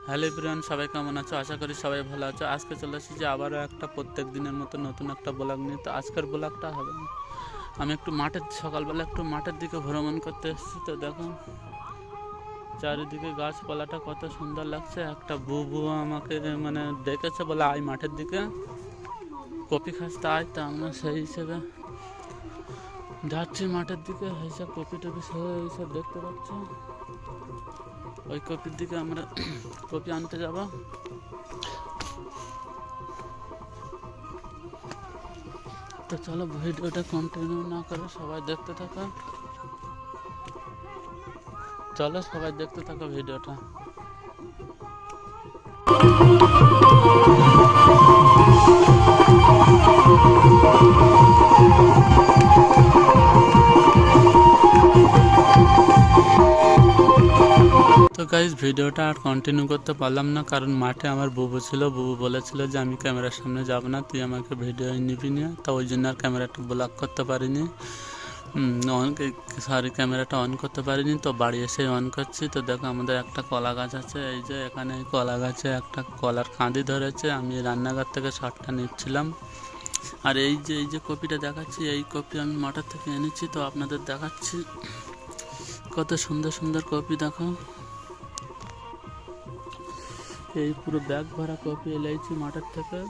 Hello everyone, সবাই কেমন আছো? আশা করি সবাই ভালো আছো। আজকে চলে এসেছি আবারও একটা প্রত্যেক দিনের মতো নতুন একটা ব্লগ নিয়ে। তো আজকের ব্লগটা হবে আমি একটু সকালবেলা একটু মাঠের দিকে ভ্রমণ করতে এসেছি। তো দেখো চারিদিকে গাছপালাটা কত সুন্দর লাগছে। একটা বুবু আমাকে ডেকেছে, বলে আয় মাঠের দিকে কপি খাসতে আয়। তা আমরা সেই হিসেবে যাচ্ছি মাঠের দিকে। এইসব কপি টপি এইসব দেখতে পাচ্ছি, ওই কপির দিকে আমরা কপি আনতে যাবো। তো চলো ভিডিওটা কন্টিনিউ না করে সবাই দেখতে থাকো। চলো সবাই দেখতে থাকো ভিডিওটা। তো গাইজ ভিডিওটা আর কন্টিনিউ করতে পারলাম না, কারণ মাঠে আমার বুবু ছিল। বুবু বলেছিল যে আমি ক্যামেরার সামনে যাব না, তুই আমাকে ভিডিও নিবি না। তো ওই জন্য আর ক্যামেরাটা ব্লক করতে পারিনি, ক্যামেরাটা অন করতে পারিনি। তো বাড়ি এসে অন করছি। তো দেখো আমাদের একটা কলা গাছ আছে, এই যে এখানে এই কলা গাছে একটা কলার কাঁদি ধরেছে। আমি রান্নাঘর থেকে শটটা নিচ্ছিলাম। আর এই যে কপিটা দেখাচ্ছি, এই কপি আমি মাঠের থেকে এনেছি। তো আপনাদের দেখাচ্ছি কত সুন্দর সুন্দর কপি। দেখো এই পুরো ব্যাগ ভরা কপি এলাইছি মাঠের থেকে।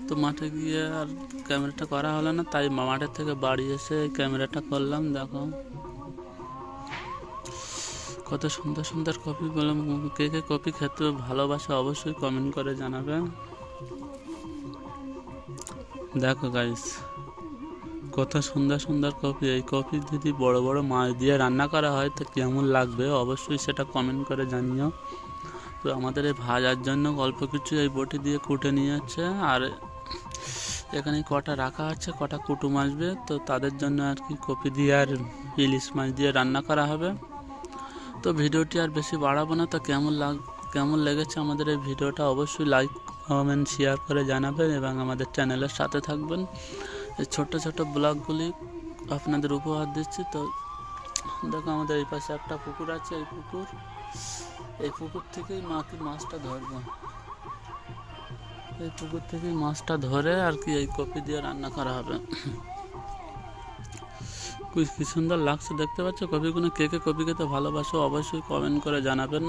তো মাঠে গিয়ে আর ক্যামেরাটা করা হলো না, তাই মাঠের থেকে বাড়ি এসে ক্যামেরাটা করলাম। দেখো কত সুন্দর সুন্দর কপি। বললাম কে কে কপি খেতে ভালোবাসে অবশ্যই কমেন্ট করে জানাবে। দেখো গাইস কত সুন্দর সুন্দর কপি। এই কপি যদি বড় বড় মাছ দিয়ে রান্না করা হয় তো কেমন লাগবে অবশ্যই সেটা কমেন্ট করে জানিও। তো আমাদের এই ভাজার জন্য অল্প কিছু এই বটি দিয়ে কুটে নিয়ে যাচ্ছে। আর এখানে কটা রাখা আছে, কটা কুটুম আসবে, তো তাদের জন্য আর কি কপি দিয়ে আর ইলিশ মাছ দিয়ে রান্না করা হবে। তো ভিডিওটি আর বেশি বাড়াবো না। তো কেমন লেগেছে আমাদের এই ভিডিওটা অবশ্যই লাইক কমেন্ট শেয়ার করে জানাবেন এবং আমাদের চ্যানেলের সাথে থাকবেন। এই ছোট্ট ছোট্ট ব্লগগুলি আপনাদের উপহার দিচ্ছি। তো দেখো আমাদের এই পাশে একটা পুকুর আছে। এই পুকুর থেকেই মাছটা ধরবো। এই পুকুর থেকেই মাছটা ধরে আর কি এই কপি দিয়ে রান্না করা হবে। কি সুন্দর লাগছে দেখতে পাচ্ছ কপিগুলো। কে কে কপি খেতে ভালোবাসো অবশ্যই কমেন্ট করে জানাবেন।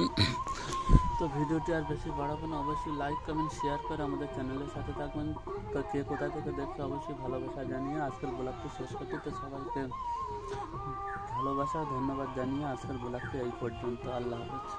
তো ভিডিওটি আর বেশি বাড়াবো না, অবশ্যই লাইক কমেন্ট শেয়ার করে আমাদের চ্যানেলের সাথে থাকবেন। তো কে কোথা থেকে দেখতে অবশ্যই ভালোবাসা জানিয়ে আজকের ব্লগটি শেষ করতে। তো সবাইকে ভালোবাসা ধন্যবাদ জানিয়ে আজকের ব্লগটি এই পর্যন্ত। আল্লাহ হাফেজ।